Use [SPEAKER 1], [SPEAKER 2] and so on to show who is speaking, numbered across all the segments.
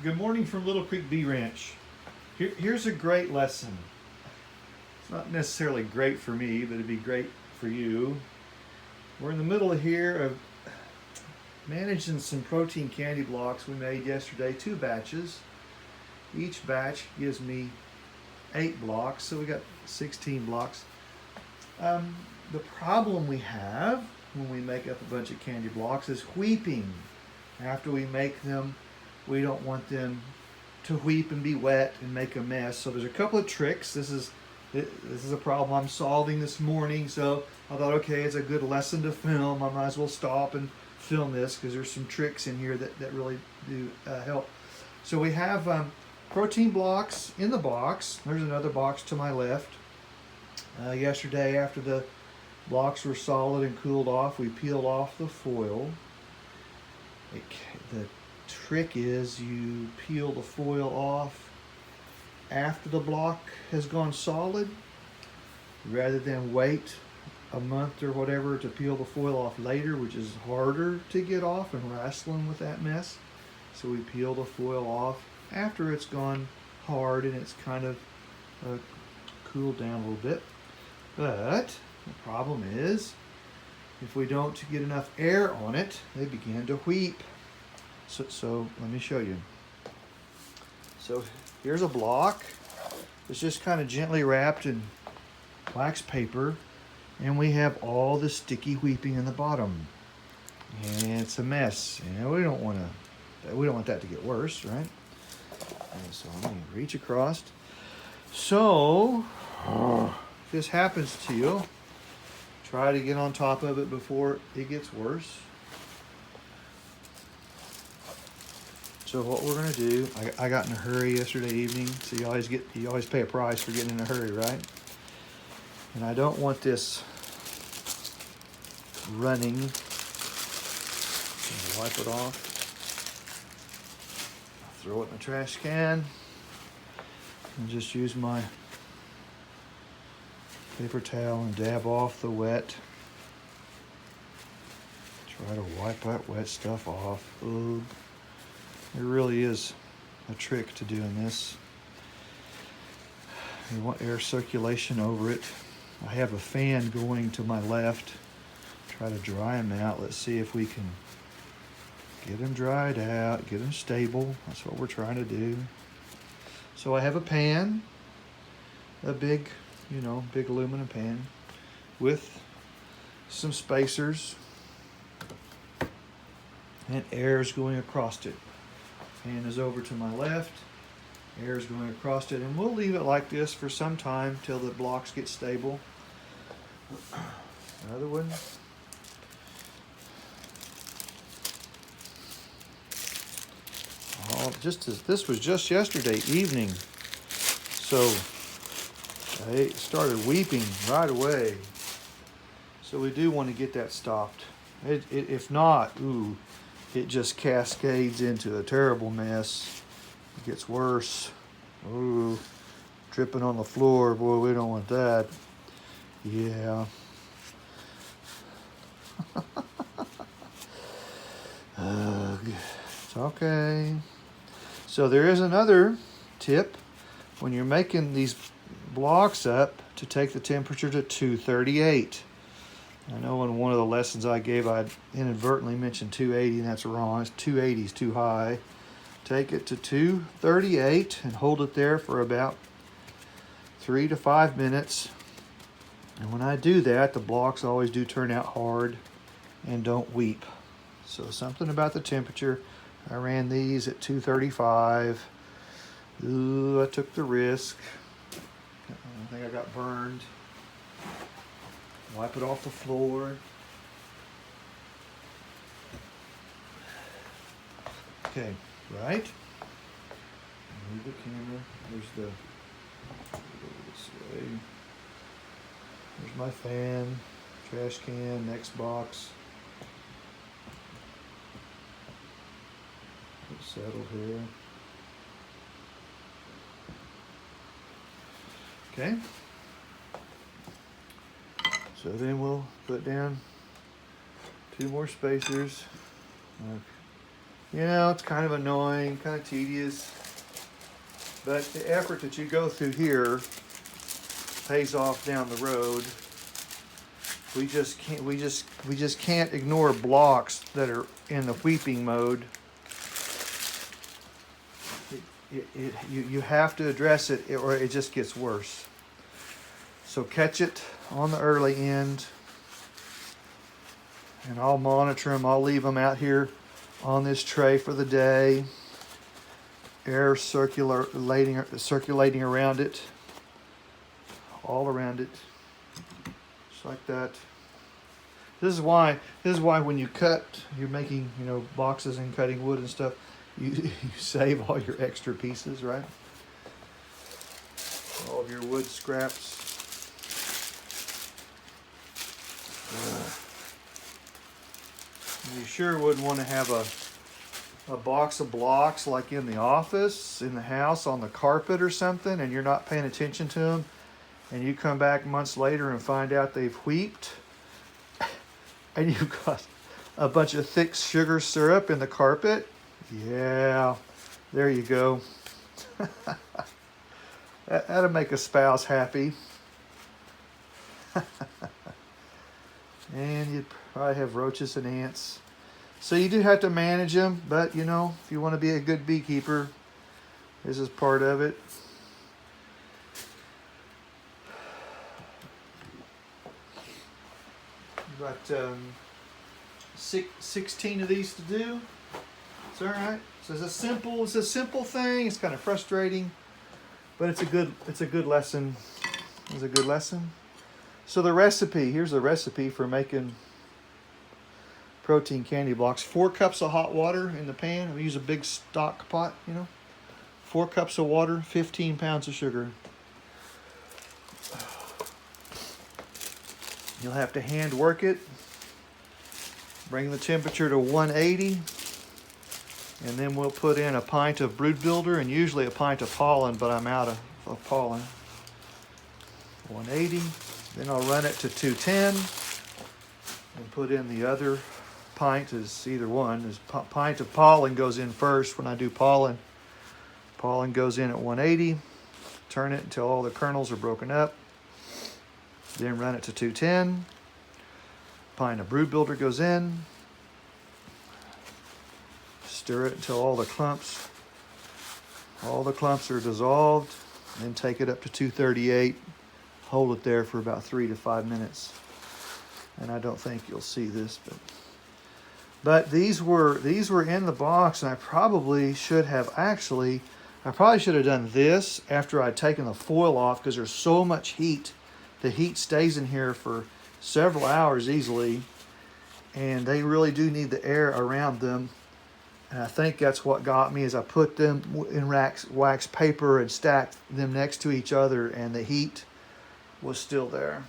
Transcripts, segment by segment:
[SPEAKER 1] Good morning from Little Creek Bee Ranch. Here's a great lesson. It's not necessarily great for me, but it'd be great for you. We're in the middle here of managing some protein candy blocks we made yesterday, 2 batches. Each batch gives me 8 blocks, so we got 16 blocks. The problem we have when we make up a bunch of candy blocks is weeping. After we make them, we don't want them to weep and be wet and make a mess. So there's a couple of tricks. This is a problem I'm solving this morning. So I thought, okay, it's a good lesson to film. I might as well stop and film this because there's some tricks in here that really do help. So we have protein blocks in the box. There's another box to my left. Yesterday, after the blocks were solid and cooled off, we peeled off the foil. The trick is you peel the foil off after the block has gone solid rather than wait a month or whatever to peel the foil off later, which is harder to get off and wrestling with that mess. So we peel the foil off after it's gone hard and it's kind of cooled down a little bit. But the problem is, if we don't get enough air on it, they begin to weep. So let me show you. So here's a block. It's just kind of gently wrapped in wax paper, and we have all the sticky weeping in the bottom, and it's a mess. And we don't want that to get worse, right? And so I'm going to reach across. So if this happens to you, try to get on top of it before it gets worse. So what we're gonna do, I got in a hurry yesterday evening, so you always pay a price for getting in a hurry, right? And I don't want this running. Wipe it off. Throw it in the trash can. And just use my paper towel and dab off the wet. Try to wipe that wet stuff off. Ugh. There really is a trick to doing this. You want air circulation over it. I have a fan going to my left. Try to dry them out. Let's see if we can get them dried out, get them stable. That's what we're trying to do. So I have a pan, a big aluminum pan with some spacers, and air is going across it. Fan is over to my left, air is going across it, and we'll leave it like this for some time till the blocks get stable. Another one. This was just yesterday evening, so I started weeping right away. So we do want to get that stopped. If not, it just cascades into a terrible mess. It gets worse. Ooh, dripping on the floor. Boy, we don't want that. Yeah. It's okay. So there is another tip. When you're making these blocks up, to take the temperature to 238. I know in one of the lessons I gave, I inadvertently mentioned 280, and that's wrong. It's 280 is too high. Take it to 238 and hold it there for about 3 to 5 minutes. And when I do that, the blocks always do turn out hard and don't weep. So something about the temperature. I ran these at 235. Ooh, I took the risk. I think I got burned. Wipe it off the floor. Okay, right? Move the camera. There's this way. There's my fan, trash can, next box. Get settled here. Okay. So then we'll put down 2 more spacers. You know, it's kind of annoying, kind of tedious, but the effort that you go through here pays off down the road. We just can't ignore blocks that are in the weeping mode. You have to address it or it just gets worse. So catch it on the early end, and I'll monitor them. I'll leave them out here on this tray for the day. Air circulating around it, all around it, just like that. This is why when you cut, you're making, you know, boxes and cutting wood and stuff, you save all your extra pieces, right? All of your wood scraps. You sure wouldn't want to have a box of blocks like in the office, in the house, on the carpet or something, and you're not paying attention to them, and you come back months later and find out they've wheaped, and you've got a bunch of thick sugar syrup in the carpet. Yeah, there you go. That'll make a spouse happy. And you'd probably have roaches and ants. So you do have to manage them, but you know, if you want to be a good beekeeper, this is part of it. Got 16 of these to do. It's all right. So it's a simple thing. It's kind of frustrating, but it's a good lesson. It's a good lesson. So the recipe, here's the recipe for making protein candy blocks. 4 cups of hot water in the pan. We use a big stock pot, you know. 4 cups of water, 15 pounds of sugar. You'll have to hand work it. Bring the temperature to 180. And then we'll put in a pint of brood builder and usually a pint of pollen, but I'm out of pollen. 180. Then I'll run it to 210 and put in the other pint. Is either one. Is pint of pollen goes in first when I do pollen. Pollen goes in at 180. Turn it until all the kernels are broken up. Then run it to 210. Pint of brood builder goes in. Stir it until all the clumps are dissolved. Then take it up to 238. Hold it there for about 3 to 5 minutes. And I don't think you'll see this, but these were in the box, and I probably should have done this after I'd taken the foil off, because there's so much heat. The heat stays in here for several hours easily, and they really do need the air around them. And I think that's what got me, is I put them in wax paper and stacked them next to each other, and the heat was still there.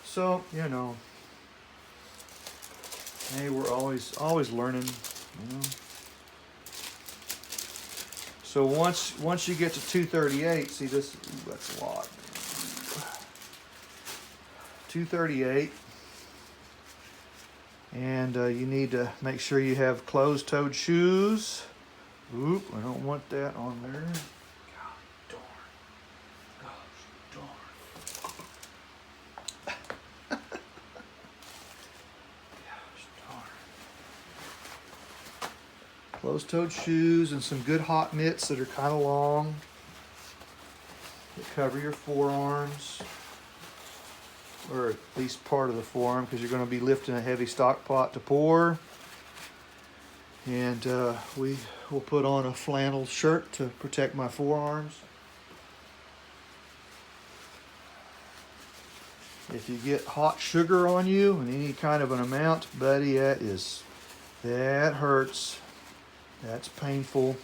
[SPEAKER 1] So, you know, hey, we're always learning, you know. So once you get to 238, see this, that's a lot. 238, and you need to make sure you have closed-toed shoes. Oop, I don't want that on there. Closed-toed shoes and some good hot mitts that are kind of long, that cover your forearms, or at least part of the forearm, because you're going to be lifting a heavy stock pot to pour. And we will put on a flannel shirt to protect my forearms. If you get hot sugar on you in any kind of an amount, buddy, that hurts. That's painful.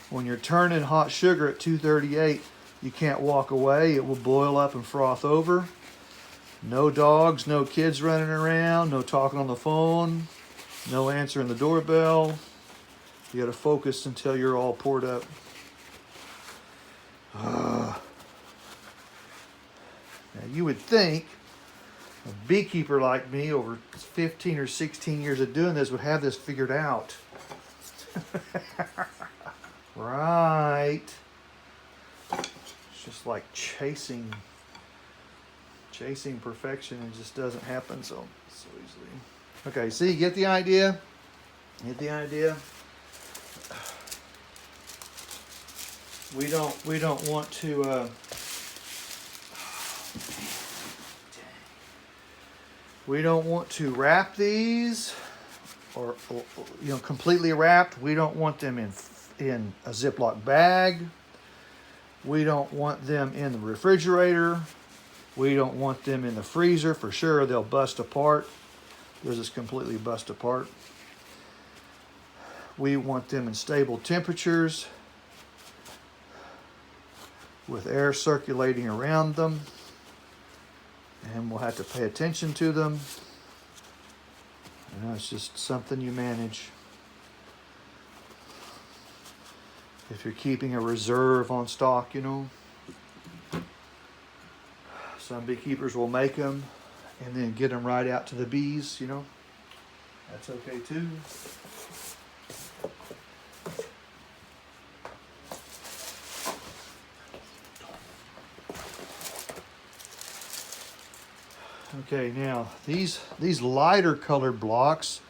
[SPEAKER 1] When you're turning hot sugar at 238, you can't walk away. It will boil up and froth over. No dogs, no kids running around, no talking on the phone, no answering the doorbell. You got to focus until you're all poured up. Now you would think A beekeeper like me, over 15 or 16 years of doing this, would have this figured out. Right. It's just like chasing perfection. It just doesn't happen so easily. Okay, see, get the idea? Get the idea? We don't want to we don't want to wrap these or completely wrapped. We don't want them in a Ziploc bag. We don't want them in the refrigerator. We don't want them in the freezer for sure. They'll bust apart. They'll just completely bust apart. We want them in stable temperatures with air circulating around them. And we'll have to pay attention to them. It's just something you manage. If you're keeping a reserve on stock, Some beekeepers will make them and then get them right out to the bees, That's okay too. Okay, now these lighter colored blocks,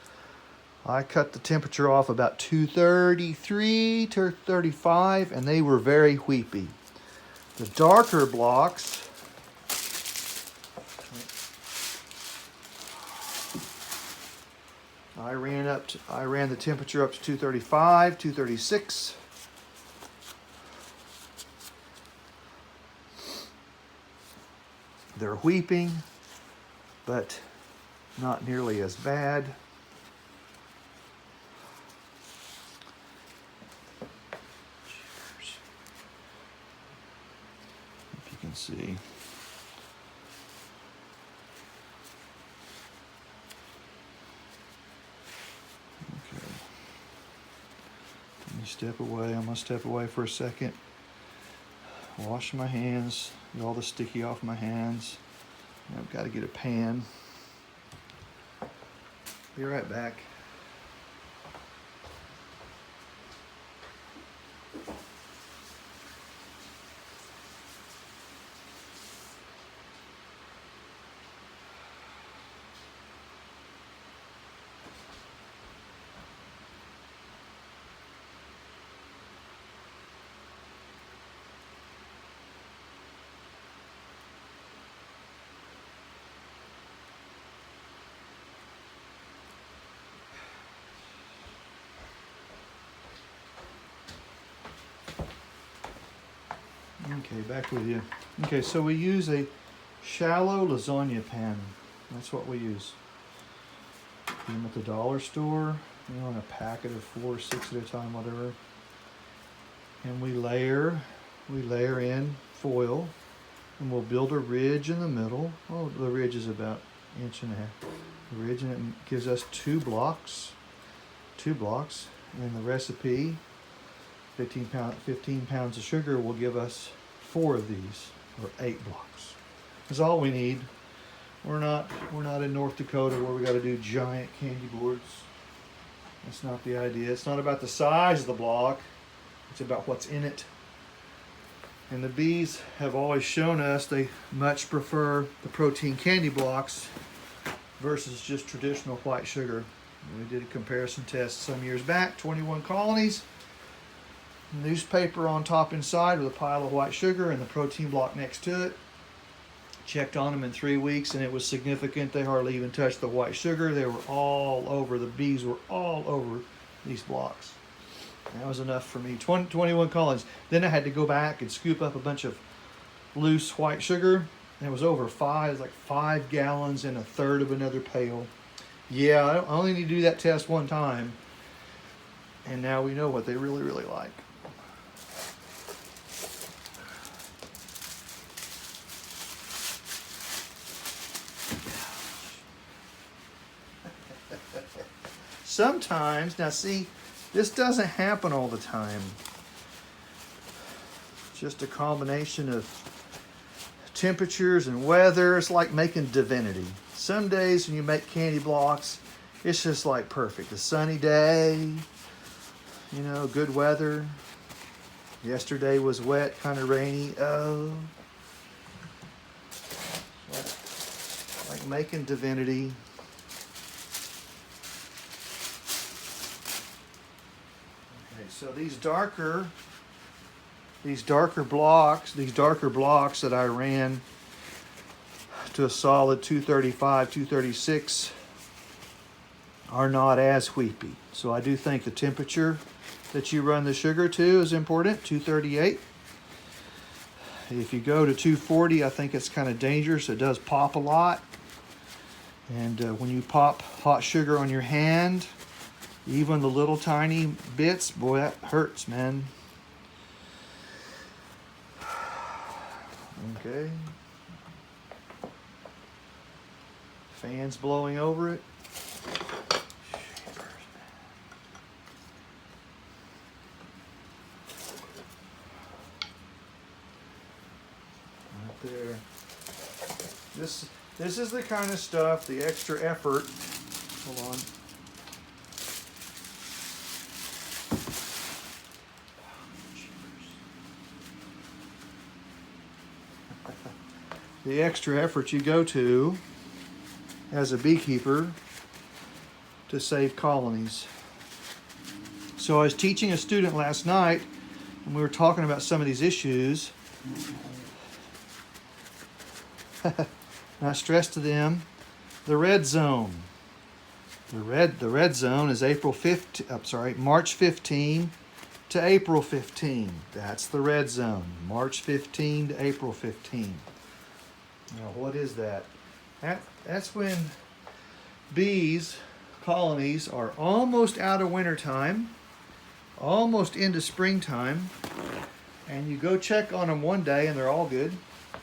[SPEAKER 1] I cut the temperature off about 233 to 35, and they were very weepy. The darker blocks, I ran the temperature up to 235, 236. They're weeping, but not nearly as bad. If you can see. Okay. Let me step away. I'm going to step away for a second. Wash my hands. Get all the sticky off my hands. I've got to get a pan. Be right back. Okay, back with you. Okay, so we use a shallow lasagna pan. That's what we use. Get them at the dollar store, in a packet of 4 or 6 at a time, whatever. And we layer in foil, and we'll build a ridge in the middle. Oh, the ridge is about 1.5 inches. The ridge, and it gives us 2 blocks. 2 blocks, and the recipe, 15 pounds of sugar will give us 4 of these, or 8 blocks. That's all we need. We're not in North Dakota where we got to do giant candy boards. That's not the idea. It's not about the size of the block. It's about what's in it. And the bees have always shown us they much prefer the protein candy blocks versus just traditional white sugar. We did a comparison test some years back, 21 colonies. Newspaper on top and side with a pile of white sugar and the protein block next to it. Checked on them in 3 weeks and it was significant. They hardly even touched the white sugar. They were all over. The bees were all over these blocks. That was enough for me. 21 colonies. Then I had to go back and scoop up a bunch of loose white sugar. And it was over 5 gallons and 1/3 of another pail. Yeah, I only need to do that test one time. And now we know what they really, really like. Sometimes, now see, this doesn't happen all the time. It's just a combination of temperatures and weather. It's like making divinity. Some days when you make candy blocks, it's just like perfect. A sunny day, you know, good weather. Yesterday was wet, kind of rainy. Oh, like making divinity. Okay, so these darker blocks that I ran to a solid 235, 236 are not as wheepy. So I do think the temperature that you run the sugar to is important, 238. If you go to 240, I think it's kind of dangerous. It does pop a lot. And when you pop hot sugar on your hand, even the little tiny bits, boy, that hurts, man. Okay. Fans blowing over it. Right there. This is the kind of stuff, the extra effort. Hold on. The extra effort you go to as a beekeeper to save colonies. So I was teaching a student last night, and we were talking about some of these issues. And I stressed to them the red zone. The red zone is March 15 to April 15. That's the red zone. March 15 to April 15. Now, what is that? That's when bees, colonies, are almost out of wintertime, almost into springtime, and you go check on them one day and they're all good,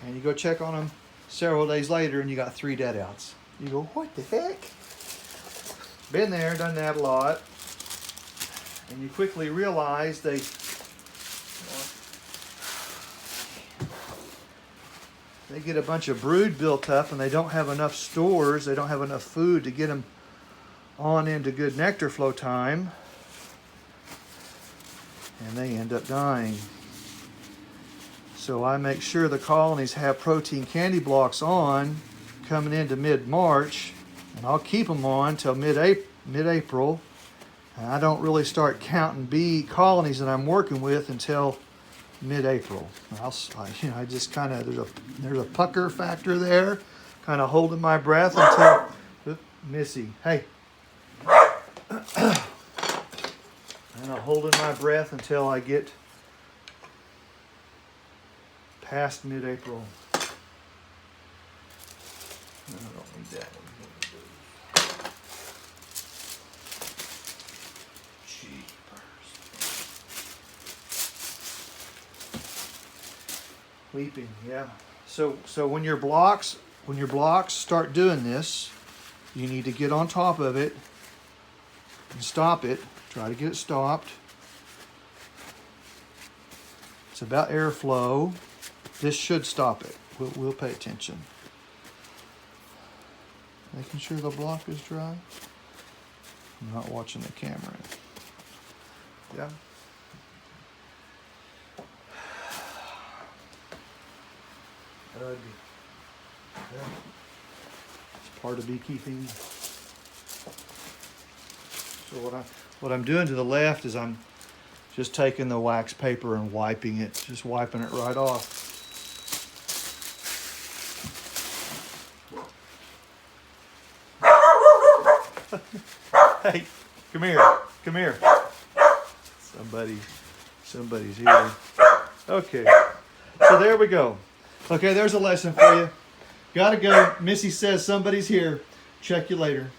[SPEAKER 1] and you go check on them several days later and you got 3 dead outs. You go, what the heck? Been there, done that a lot, and you quickly realize they get a bunch of brood built up and they don't have enough stores, they don't have enough food to get them on into good nectar flow time, and they end up dying. So I make sure the colonies have protein candy blocks on coming into mid-March, and I'll keep them on till mid-April, and I don't really start counting bee colonies that I'm working with until mid-April. I just kind of, there's a pucker factor there, kind of holding my breath until, Missy, hey. And I'm holding my breath until I get past mid-April. No, I don't need that. Weeping, yeah. So when your blocks start doing this, you need to get on top of it and stop it. Try to get it stopped. It's about airflow. This should stop it. We'll pay attention. Making sure the block is dry. I'm not watching the camera. Yeah. Good. Yeah. It's part of beekeeping. So what I'm doing to the left is I'm just taking the wax paper and wiping it, just wiping it right off. Hey, come here. Somebody's here. Okay, so there we go. Okay, there's a lesson for you. Gotta go. Missy says somebody's here. Check you later.